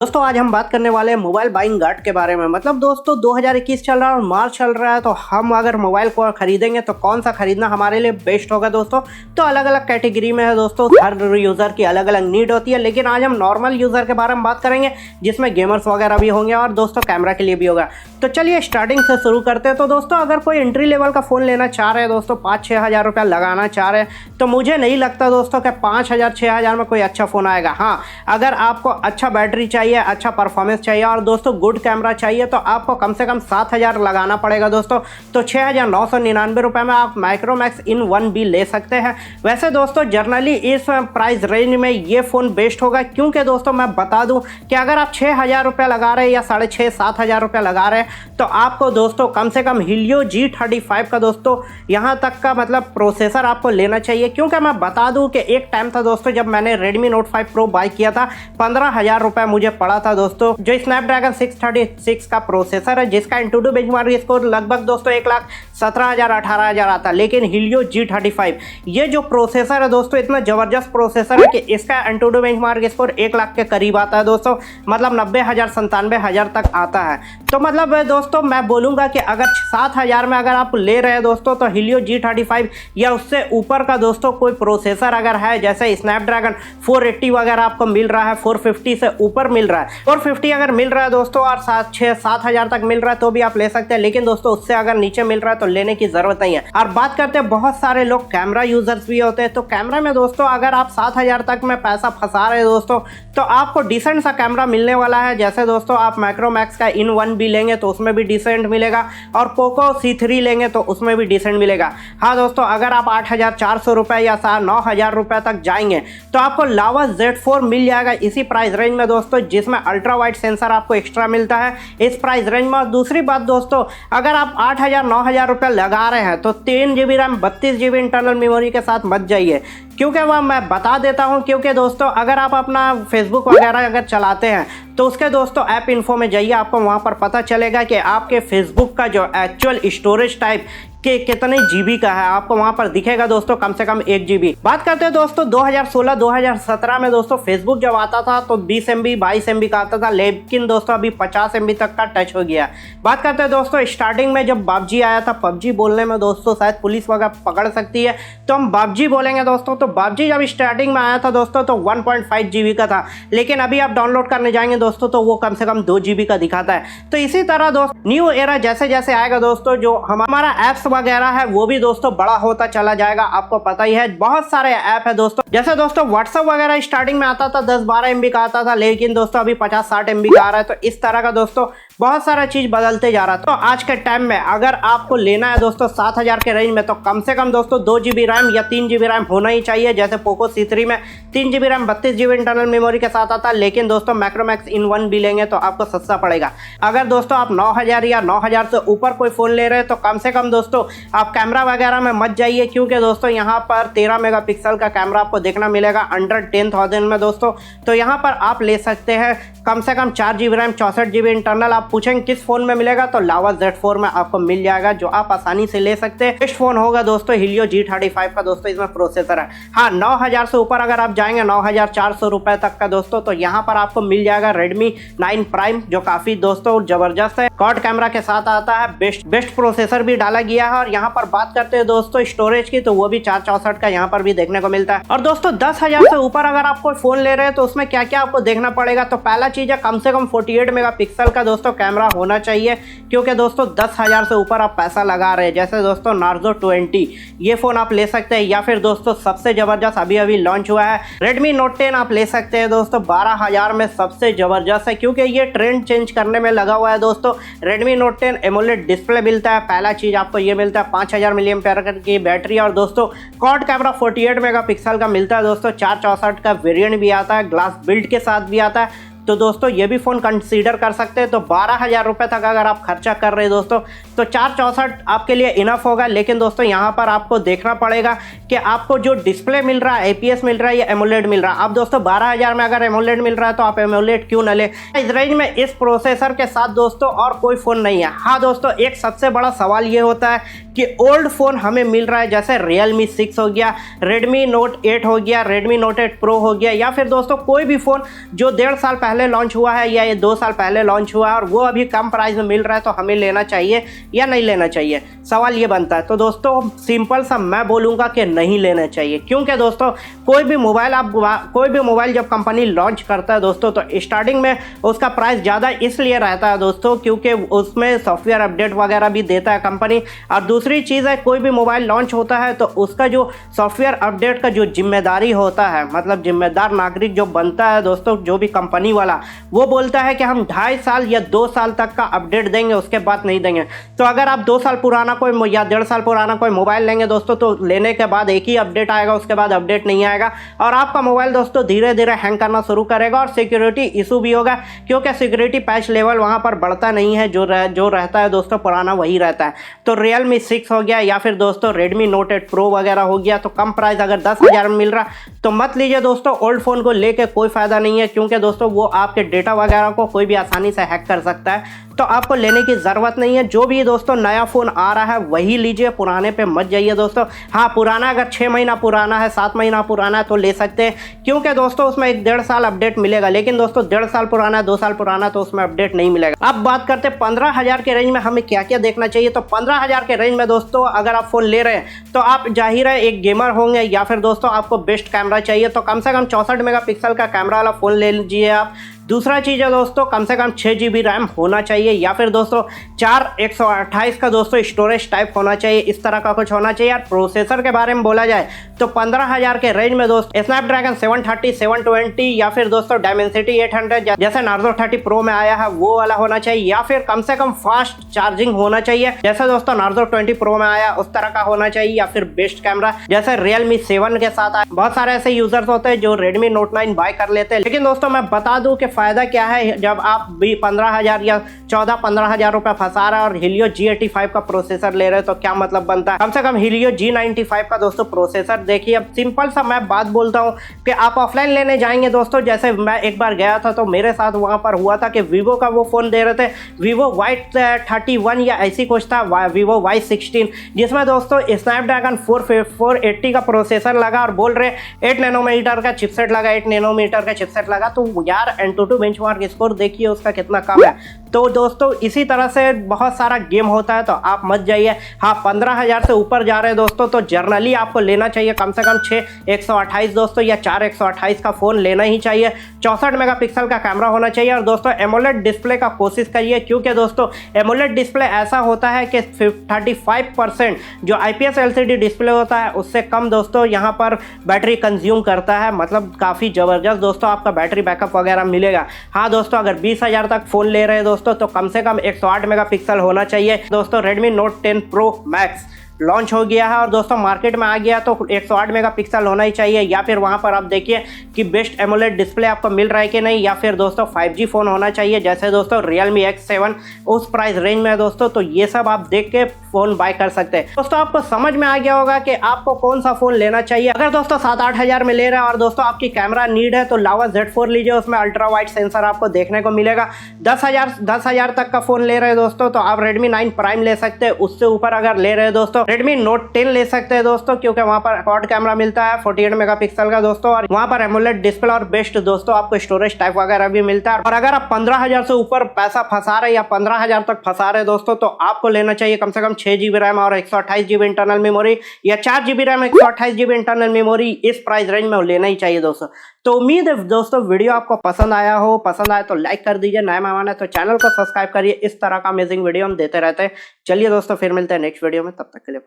दोस्तों आज हम बात करने वाले हैं मोबाइल बाइंग गार्ड के बारे में। मतलब दोस्तों 2021 चल रहा है और मार्च चल रहा है, तो हम अगर मोबाइल को खरीदेंगे तो कौन सा खरीदना हमारे लिए बेस्ट होगा दोस्तों। तो अलग अलग कैटेगरी में है दोस्तों, हर यूज़र की अलग अलग नीड होती है, लेकिन आज हम नॉर्मल यूज़र के बारे में बात करेंगे जिसमें गेमर्स वगैरह भी होंगे और दोस्तों कैमरा के लिए भी होगा। तो चलिए स्टार्टिंग से शुरू करते हैं। तो दोस्तों अगर कोई एंट्री लेवल का फ़ोन लेना चाह रहे हैं दोस्तों, 5-6 हज़ार रुपया लगाना चाह रहे हैं, तो मुझे नहीं लगता दोस्तों कि 5,000-6 हज़ार में कोई अच्छा फ़ोन आएगा। हाँ, अगर आपको अच्छा बैटरी चाहिए, अच्छा परफॉर्मेंस चाहिए और दोस्तों गुड कैमरा चाहिए तो आपको कम से कम 7,000 लगाना पड़ेगा दोस्तों। तो 6,999 रुपये में आप माइक्रोमैक्स इन 1B ले सकते हैं। वैसे दोस्तों जनरली इस प्राइस रेंज में ये फ़ोन बेस्ट होगा, क्योंकि दोस्तों मैं बता दूं कि अगर आप 6,000 रुपये लगा रहे हैं या 6,500-7,000 रुपये लगा रहे हैं तो आपको दोस्तों कम से कम Helio G35 का दोस्तों यहाँ तक का मतलब प्रोसेसर आपको लेना चाहिए। क्योंकि मैं बता दूँ कि एक टाइम था दोस्तों जब मैंने Redmi Note 5 Pro बाई किया था, 15,000 रुपये मुझे पड़ा था दोस्तों, जो स्नैपड्रैगन 636 का प्रोसेसर है, जिसका Antutu बेंचमार्क स्कोर लगभग दोस्तों 1,17,000-18,000 आता है। लेकिन Helio G35 ये जो प्रोसेसर है दोस्तों इतना ज़बरदस्त प्रोसेसर है कि इसका Antutu बेंचमार्क स्कोर 1 लाख के करीब आता है दोस्तों, मतलब 90,000-97,000 तक आता है। तो मतलब दोस्तों मैं बोलूँगा कि अगर 7,000 में अगर आप ले रहे हैं दोस्तों तो Helio G35 या उससे ऊपर का दोस्तों कोई प्रोसेसर अगर है, जैसे स्नैपड्रैगन 480 वगैरह आपको मिल रहा है, 450 से ऊपर मिल रहा है, 450 अगर मिल रहा है दोस्तों और 7-6-7 हज़ार तक मिल रहा है तो भी आप ले सकते हैं। लेकिन दोस्तों उससे अगर नीचे मिल रहा है तो लेने की ज़रूरत नहीं है। और बात करते हैं, बहुत सारे लोग कैमरा यूज़र्स भी होते हैं, तो कैमरा में दोस्तों अगर आप 7,000 तक में पैसा फंसा रहे हैं दोस्तों तो आपको डिसेंट सा कैमरा मिलने वाला है। जैसे दोस्तों आप माइक्रोमैक्स का इन 1B लेंगे तो उसमें भी डिसेंट मिलेगा और पोको C3 लेंगे तो उसमें भी डिसेंट मिलेगा। हाँ दोस्तों, अगर आप 8,400 रुपये या 9,000 रुपये तक जाएंगे तो आपको लावा Z4 मिल जाएगा इसी प्राइस रेंज में दोस्तों, जिसमें अल्ट्रा वाइड सेंसर आपको एक्स्ट्रा मिलता है इस प्राइस रेंज में। दूसरी बात दोस्तों, अगर आप 8,000-9,000 रुपये लगा रहे हैं तो 3 GB RAM 32 GB internal memory के साथ मत जाइए, क्योंकि वह मैं बता देता हूं। क्योंकि दोस्तों अगर आप अपना फेसबुक वगैरह अगर चलाते हैं तो उसके दोस्तों ऐप इन्फो में जाइए, आपको वहां पर पता चलेगा कि आपके फेसबुक का जो एक्चुअल स्टोरेज टाइप कि कितने GB का है, आपको वहां पर दिखेगा दोस्तों, कम से कम 1 GB। बात करते हैं दोस्तों 2016-2017 में दोस्तों फेसबुक जब आता था तो 20 MB 22 MB का आता था, लेकिन दोस्तों अभी 50 MB तक का टच हो गया। बात करते हैं दोस्तों स्टार्टिंग में जब PUBG आया था, PUBG बोलने में दोस्तों शायद पुलिस वगैरह पकड़ सकती है, तो हम PUBG बोलेंगे दोस्तों। तो PUBG जब स्टार्टिंग में आया था दोस्तों तो 1.5 GB का था, लेकिन अभी आप डाउनलोड करने जाएंगे दोस्तों तो वो कम से कम 2 GB का दिखाता है। तो इसी तरह दोस्तों न्यू एरा जैसे जैसे आएगा दोस्तों, जो हमारा ऐप्स वगैरह है वो भी दोस्तों बड़ा होता चला जाएगा। आपको पता ही है बहुत सारे ऐप है दोस्तों, जैसे दोस्तों व्हाट्सएप वगैरह स्टार्टिंग में आता था 10-12 MB का आता था, लेकिन दोस्तों अभी 50-60 MB का आ रहा है। तो इस तरह का दोस्तों बहुत सारा चीज बदलते जा रहा है। तो आज के टाइम में अगर आपको लेना है दोस्तों 7,000 के रेंज में, तो कम से कम दोस्तों 2 GB रैम या 3 GB रैम होना ही चाहिए। जैसे पोको C3 में 3 GB RAM 32 GB internal memory के साथ आता है, लेकिन दोस्तों माइक्रोमैक्स इन 1B लेंगे तो आपको सस्ता पड़ेगा। अगर दोस्तों आप 9,000 या 9,000 से ऊपर कोई फ़ोन ले रहे हैं तो कम से कम दोस्तों आप कैमरा वगैरह में मत जाइए, क्योंकि दोस्तों यहाँ पर 13 मेगापिक्सल का कैमरा आपको देखना मिलेगा अंडर 10,000 में दोस्तों। तो यहाँ पर आप ले सकते हैं कम से कम 4 GB रैम 64 GB इंटरनल। आप पूछेंगे किस फ़ोन में मिलेगा, तो लावा Z4 में आपको मिल जाएगा, जो आप आसानी से ले सकते हैं। बेस्ट फ़ोन होगा दोस्तों Helio G35 का दोस्तों, इसमें प्रोसेसर है। हाँ, 9,000 से ऊपर अगर आप जाएंगे 9,400 रुपये तक का दोस्तों, तो यहाँ पर आपको मिल जाएगा Redmi 9 Prime, जो काफ़ी दोस्तों ज़बरदस्त है, क्वाड कैमरा के साथ आता है, बेस्ट प्रोसेसर भी डाला गया है। और यहाँ पर बात करते हैं दोस्तों स्टोरेज की, तो वो भी 464 का यहाँ पर भी देखने को मिलता है। और दोस्तों 10,000 से ऊपर अगर आप कोई फ़ोन ले रहे हैं तो उसमें क्या क्या आपको देखना पड़ेगा। तो पहला चीज़ है कम से कम 48 मेगापिक्सल का दोस्तों कैमरा होना चाहिए, क्योंकि दोस्तों 10,000 से ऊपर आप पैसा लगा रहे हैं। जैसे दोस्तों Narzo 20 ये फ़ोन आप ले सकते हैं, या फिर दोस्तों सबसे ज़बरदस्त अभी अभी लॉन्च हुआ है Redmi Note 10 आप ले सकते हैं दोस्तों, 12,000 में सबसे ज़बरदस्त है, क्योंकि ये ट्रेंड चेंज करने में लगा हुआ है दोस्तों। Redmi Note 10 एमोलेड डिस्प्ले मिलता है, पहला चीज़ आपको ये मिलता है 5,000 mAh की बैटरी, और दोस्तों क्वाड कैमरा 48 मेगापिक्सल का मिलता है दोस्तों, 464 का वेरिएंट भी आता है, ग्लास बिल्ड के साथ भी आता है। तो दोस्तों ये भी फ़ोन कंसीडर कर सकते हैं। तो 12,000 रुपये तक अगर आप खर्चा कर रहे हैं दोस्तों तो 464 आपके लिए इनफ होगा। लेकिन दोस्तों यहाँ पर आपको देखना पड़ेगा कि आपको जो डिस्प्ले मिल रहा है APS मिल रहा है या एमोलेड मिल रहा है। अब दोस्तों 12,000 में अगर एमोलेड मिल रहा है तो आप एमोलेड क्यों न ले। इस रेंज में इस प्रोसेसर के साथ दोस्तों और कोई फ़ोन नहीं है। हाँ दोस्तों, एक सबसे बड़ा सवाल ये होता है कि ओल्ड फ़ोन हमें मिल रहा है, जैसे Realme 6 हो गया, Redmi Note 8 हो गया, Redmi Note 8 Pro हो गया, या फिर दोस्तों कोई भी फ़ोन जो 1.5 साल पहले लॉन्च हुआ है या ये 2 साल पहले लॉन्च हुआ है और वो अभी कम प्राइस में मिल रहा है, तो हमें लेना चाहिए या नहीं लेना चाहिए, सवाल ये बनता है। तो दोस्तों सिंपल सा मैं बोलूँगा कि नहीं लेना चाहिए, क्योंकि दोस्तों कोई भी मोबाइल जब कंपनी लॉन्च करता है दोस्तों, तो स्टार्टिंग में उसका प्राइस ज़्यादा इसलिए रहता है दोस्तों क्योंकि उसमें सॉफ्टवेयर अपडेट वगैरह भी देता है कंपनी। और दूसरी चीज़ है, कोई भी मोबाइल लॉन्च होता है तो उसका जो सॉफ्टवेयर अपडेट का जो जिम्मेदारी होता है, मतलब जिम्मेदार नागरिक जो बनता है दोस्तों, जो भी कंपनी वाला, वो बोलता है कि हम 2.5 साल या 2 साल तक का अपडेट देंगे, उसके बाद नहीं देंगे। तो अगर आप 2 साल पुराना कोई या 1.5 साल पुराना कोई मोबाइल लेंगे दोस्तों, तो लेने के बाद एक ही अपडेट आएगा, उसके बाद अपडेट नहीं आएगा और आपका मोबाइल दोस्तों धीरे धीरे हैंग करना शुरू करेगा और सिक्योरिटी इशू भी होगा, क्योंकि सिक्योरिटी पैच लेवल वहाँ पर बढ़ता नहीं है, जो रहता है दोस्तों पुराना वही रहता है। तो Realme 6 हो गया या फिर दोस्तों Redmi Note 8 Pro वगैरह हो गया, तो कम प्राइस अगर 10,000 में मिल रहा तो मत लीजिए दोस्तों। ओल्ड फ़ोन को लेके कोई फ़ायदा नहीं है, क्योंकि दोस्तों वो आपके डेटा वगैरह को कोई भी आसानी से हैक कर सकता है, तो आपको लेने की ज़रूरत नहीं है। जो भी दोस्तों नया फ़ोन आ रहा है वही लीजिए, पुराने पे मत जाइए दोस्तों। हाँ, पुराना अगर 6 महीना पुराना है, 7 महीना पुराना है तो ले सकते हैं, क्योंकि दोस्तों उसमें 1.5 साल अपडेट मिलेगा। लेकिन दोस्तों 1.5 साल पुराना है, 2 साल पुराना तो उसमें अपडेट नहीं मिलेगा। अब बात करते हैं 15,000 के रेंज में हमें क्या क्या देखना चाहिए। तो 15,000 के रेंज में दोस्तों अगर आप फ़ोन ले रहे हैं तो आप जाहिर है एक गेमर होंगे, या फिर दोस्तों आपको बेस्ट कैमरा चाहिए, तो कम से कम 64 मेगापिक्सल का कैमरा वाला फ़ोन ले लीजिए आप। दूसरा चीज़ है दोस्तों, कम से कम 6 GB रैम होना चाहिए, या फिर दोस्तों 4 128 का दोस्तों स्टोरेज टाइप होना चाहिए, इस तरह का कुछ होना चाहिए। यार प्रोसेसर के बारे में बोला जाए तो 15,000 के रेंज में दोस्तों स्नैपड्रैगन 730 720 या फिर दोस्तों डायमेंसिटी 800 जैसे नार्जो 30 प्रो में आया है वो वाला होना चाहिए, या फिर कम से कम फास्ट चार्जिंग होना चाहिए जैसे दोस्तों नार्जो 20 प्रो में आया उस तरह का होना चाहिए, या फिर बेस्ट कैमरा जैसे Realme 7 के साथ आया। बहुत सारे ऐसे यूजर्स होते हैं जो Redmi Note 9 बाय कर लेते हैं, लेकिन दोस्तों मैं बता दूं कि फायदा क्या है जब आप भी 15,000 या 14-15,000 रुपए फंसा रहे हैं और Helio G85 का प्रोसेसर ले रहे हैं, तो क्या मतलब बनता है। कम से कम Helio G95 का दोस्तों प्रोसेसर देखिए। अब सिंपल सा मैं बात बोलता हूँ कि आप ऑफलाइन लेने जाएंगे दोस्तों, जैसे मैं एक बार गया था तो मेरे साथ वहां पर हुआ था कि Vivo का वो फोन दे रहे थे, Vivo Y31 या ऐसी कुछ था, Vivo Y16, जिसमें दोस्तों स्नैपड्रैगन 480 का प्रोसेसर लगा और बोल रहे 8 नैनोमीटर का चिपसेट लगा, 8 नैनोमीटर का चिपसेट लगा। तो यार Antutu बेंचमार्क स्कोर देखिए उसका कितना कम है। तो दोस्तों इसी तरह से बहुत सारा गेम होता है, तो आप मत जाइए। हाँ, 15,000 से ऊपर जा रहे हैं दोस्तों तो जर्नली आपको लेना चाहिए कम से कम 6 128 दोस्तों या 4 128 का फ़ोन लेना ही चाहिए। 64 मेगापिक्सल का कैमरा होना चाहिए और दोस्तों एमोलेड डिस्प्ले का कोशिश करिए, क्योंकि दोस्तों एमोलेड डिस्प्ले ऐसा होता है कि 35% जो IPS LCD डिस्प्ले होता है उससे कम दोस्तों यहाँ पर बैटरी कंज्यूम करता है, मतलब काफ़ी ज़बरदस्त दोस्तों आपका बैटरी बैकअप वगैरह मिलेगा। हाँ दोस्तों, अगर 20,000 तक फ़ोन ले रहे हैं दोस्तों तो कम से कम 108 मेगापिक्सल होना चाहिए। दोस्तों Redmi Note 10 Pro Max launch हो गया है और दोस्तों मार्केट में आ गया, तो 108 मेगापिक्सल होना ही चाहिए, या फिर वहां पर आप देखिए कि बेस्ट एमोलेड डिस्प्ले आपको मिल रहा है कि नहीं, या फिर दोस्तों 5G फ़ोन होना चाहिए जैसे दोस्तों Realme X7 उस प्राइस रेंज में है दोस्तों। तो ये सब आप देख के फ़ोन बाय कर सकते हैं। दोस्तों आपको समझ में आ गया होगा कि आपको कौन सा फ़ोन लेना चाहिए। अगर दोस्तों 7-8 हज़ार में ले रहे हैं और दोस्तों आपकी कैमरा नीड है तो लावा Z4 लीजिए, उसमें अल्ट्रा वाइड सेंसर आपको देखने को मिलेगा। 10,000 तक का फ़ोन ले रहे हैं दोस्तों तो आप Redmi 9 Prime ले सकते हैं। उससे ऊपर अगर ले रहे हैं दोस्तों Redmi Note 10 ले सकते हैं दोस्तों, क्योंकि वहां पर क्वाड कैमरा मिलता है 48 मेगापिक्सल का दोस्तों, और वहां पर एमोलेड डिस्प्ले और बेस्ट दोस्तों आपको स्टोरेज टाइप वगैरह भी मिलता है। और अगर आप 15,000 से ऊपर पैसा फंसा रहे या 15,000 तक फंसा रहे दोस्तों, तो आपको लेना चाहिए कम से कम 6 GB रैम और 128 GB इंटरनल मेमोरी, या 4 GB RAM 128 GB internal memory, इस प्राइस रेंज में लेना ही चाहिए दोस्तों। तो उम्मीद है दोस्तों वीडियो आपको पसंद आया हो, पसंद आए तो लाइक कर दीजिए, नया मेहमान है तो चैनल को सब्सक्राइब करिए। इस तरह का अमेजिंग वीडियो हम देते रहते हैं। चलिए दोस्तों फिर मिलते हैं नेक्स्ट वीडियो में, तब तक के लिए।